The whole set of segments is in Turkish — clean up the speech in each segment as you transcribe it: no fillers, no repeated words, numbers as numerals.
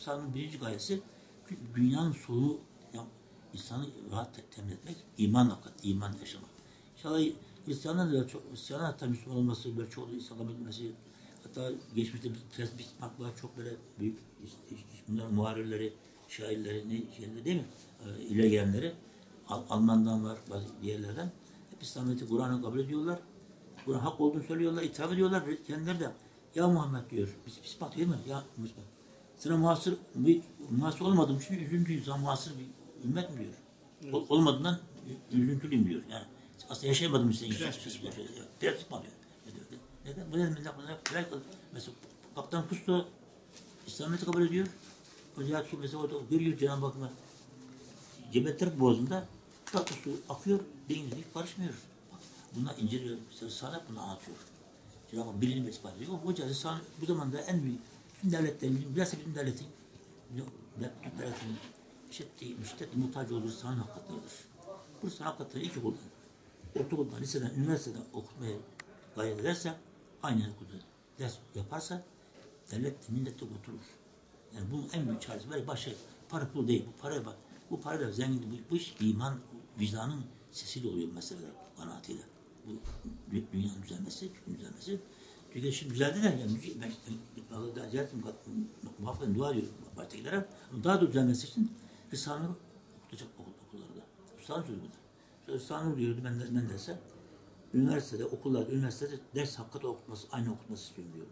Risale'nin birinci gayesi dünyanın soluğu, yani insanı rahat temin etmek, iman yaşamak. İnşallah Hristiyanlar da çok, Hristiyanlar hatta Müslüman olması, böyle çoğu insan kabul etmesi, hatta geçmişte Bismarck var, çok böyle büyük, bunların muharirleri, şairleri, şeyleri değil mi? İleri gelenleri, Alman'dan var, bazı diğerlerden. Hep İslamiyet'i, Kur'an'ı kabul ediyorlar. Kur'an hak olduğunu söylüyorlar, itiraf ediyorlar. Kendileri de, ya Muhammed diyor, Bismarck değil mi? Ya Bismarck. Sana muhasır olmadığım için üzüntüyüm. Sana muhasır bir ümmet mi diyor. Evet. Olmadığından üzüntülüyüm diyor. Yani aslında yaşayamadığım için prensip diyor. Neden? Bu ne? Mesela Kaptan Kusto İslamiyet'i kabul ediyor. Ocak mesela orada görüyor Cenab-ı Hakk'ın Cebel Boğazı'nda tatlı su akıyor, denizle hiç karışmıyor. Bunlar inceliyor, sana bunu anlatıyor. Cenab-ı Hak birini ispat ediyor. Hoca bu zamanda en büyük bütün devletlerin, bilhassa bizim devletin şiddet muhtaç olduğu sahanın hakikatleridir. Bu sahanın hakikatleri iki kuldan. Ortaokuldan, liseden, üniversiteden okutmaya gayret ederse, aynı ders yaparsa devlet, millet de kurtulur. Yani bunun en büyük çaresi böyle başka para pul değil. Bu paraya bak. Bu parayla zengin, bu iş iman, vicdanın sesiyle oluyor meseleler kanaatıyla. Bu dünyanın düzelmesi, düzelmesi. Çünkü şimdi düzeldi de yani ben ziyaretim muhakkak dua ediyorum baştakilere. Daha da düzelmesi için Risale-i Nur okutacak okullarda. Risale-i Nur sözü budur. Risale-i Nur diyordu ben derse. Üniversitede, okullarda, üniversitede ders hakikaten okutması, aynı okutması istiyorum diyordu.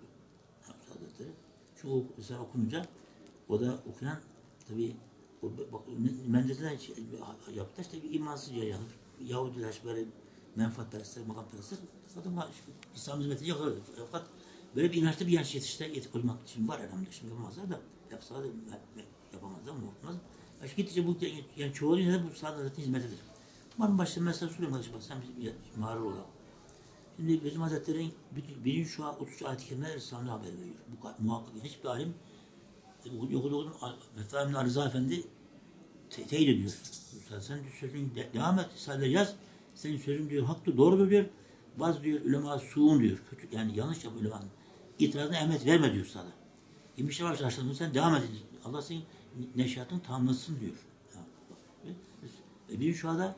Şu Risale okununca o da okuyan tabii Menderes'den yaptı işte bir imansızca yanır. Yahudiler böyle menfaatperestler, makamperestler zaten İslam hizmeti yok. Fakat böyle bir inançlı bir genç yetiştirmek için var elhamdülillah. Şimdi yapamazlar da yapsalar da yapamazlar mı? Yapamaz. Gittikçe bu yani çoğalıyor bu zaten hizmetidir. Umarım başta mesela soruyorum kardeşim sen bir mağara olarak. Şimdi bizim Hazretleri'nin birinci şu an 33 ayet-i kerimeler İslam'da haber veriyor. Bu muhakkak hiçbir alim okuduğun Mefahimli Rıza Efendi teyit ediyor. Sen sözün devam et, sadece yaz. Senin sözün diyor haktır, doğrudur diyor. Bazı diyor ulema suğun diyor. Kötü, yani yanlış yapıyor ulemanın. İtirazına ehemmiyet verme diyor sana. İmişe başladın sen devam et. Allah senin neşatını tamamlasın diyor. Bir şu anda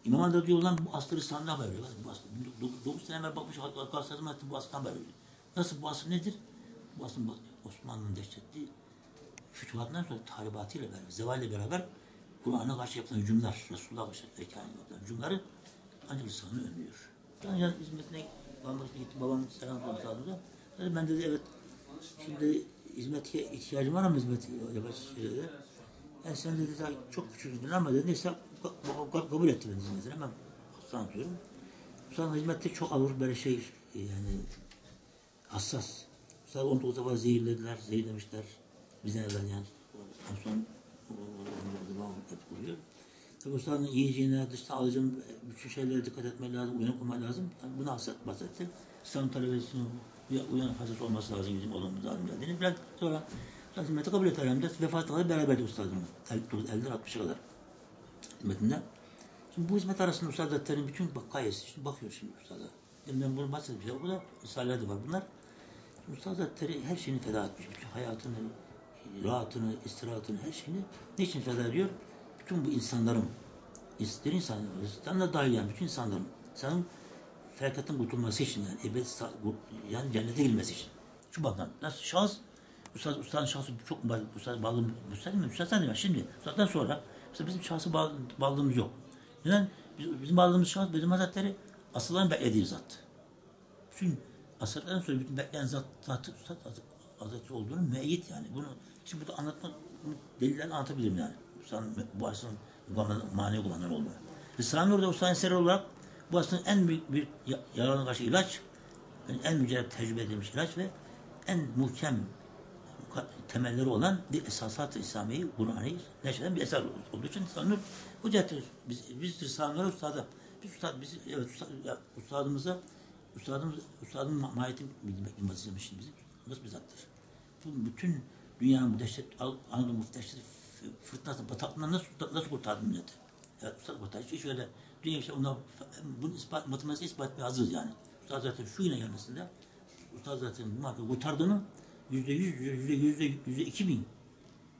İmam Hatip diyorlar bu aslı Risale'den haber veriyor. Bu aslı 9 sene evvel bakmış Galatasaray bu aslıdan haber veriyor. Nasıl bu aslı nedir? Bu aslı Osmanlı'nın dehşetli fütuhatından sonra tahribatıyla beraber, zevalle beraber Kur'an'a karşı yapılan hücumlar, Resulullah'a karşı yapılan hücumları ancak lisanı önlüyor. Yani hizmetine babam selam sordu sağlığında. Ben dedi evet şimdi hizmete ihtiyacım var ama hizmeti yapacağız. Yani sen dedi daha çok küçüktün ama dedi neyse kabul etti ben hizmetini. Hemen anlatıyorum. Sonra hizmette çok ağır böyle şey yani hassas. Mesela 19 defa zehirlemişler. Bizden evvel yani. En son oluyor. Tabi ustanın yiyeceğine, dışta alacağım bütün şeylere dikkat etmek lazım, uyanık olmak lazım. Yani buna bahsetti. İslam talebesinin uyanık hassas olması lazım bizim olumumuz lazım geldiğini. Biraz sonra hizmeti kabul etti herhalde. Vefat kadar beraberdi ustadımla. 50'den 60'a kadar hizmetinde. Şimdi bu hizmet arasında Ustad Hazretleri'nin bütün gayesi. Şimdi bakıyor şimdi Ustad'a. Yani ben bunu bahsedeceğim. Bu da risaleler de var bunlar. Ustad Hazretleri her şeyini feda etmiş. Bütün hayatını, rahatını, istirahatını, her şeyini ne için feda ediyor? Bütün bu insanların, ister insanlar dahil yani bütün insanların, insanın felakattan kurtulması için yani yani cennete girmesi için. Şu bakımdan nasıl şahıs, Ustad'ın şahsı çok Ustad bağlı, Ustad değil mi? Şimdi Ustad'dan sonra mesela bizim şahsı bağlılığımız yok. Neden? Bizim bağlılığımız şahıs, bizim Hazretleri asılların beklediği zat. Çünkü asırlardan sonra bütün bekleyen zatı Ustad Hazretleri olduğunu müeyyit yani. Bunu şimdi burada anlatmak, delillerini anlatabilirim yani. Bu asrın manevi kullananlar olduğunu. Risale-i Nur'da Ustad'ın eseri olarak bu asrın en büyük bir yaralarına karşı ilaç, en mücerreb tecrübe edilmiş ilaç ve en muhkem temelleri olan bir esasat-ı İslamiye'yi, Kur'an'ı neşreden bir eser olduğu için Risale-i Nur bu cihette biz Risale-i Nur'a ustadın mahiyetini bilmek istemişiz bizim. Nasıl bir zattır? Bu bütün dünyanın bu dehşet, Anadolu muhteşet fırtınası, bataklığından nasıl kurtardı milleti? Evet, Ustad kurtardı. Hiç öyle dünya işte bunu matematik ispat etmeye hazırız yani. Ustad zaten şu yine gelmesinde Ustad zaten bu markayı kurtardığını %100, %2000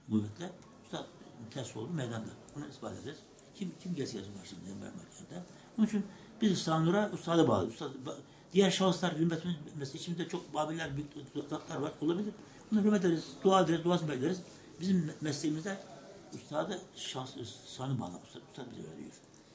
müvetle. Üstad ters oldu meydanda. Bunu ispat ederiz. Kim gelsin karşımıza merkezde. Onun için biz İslamlara ustada bağlı. Diğer şahıslar hürmetimiz mesela içimizde çok babiller, büyük zatlar var olabilir. Bunu hürmet ederiz, dua ederiz, duasını bekleriz. Bizim mesleğimizde ustadı şahsı bağlı. Ustad bize öyle diyor.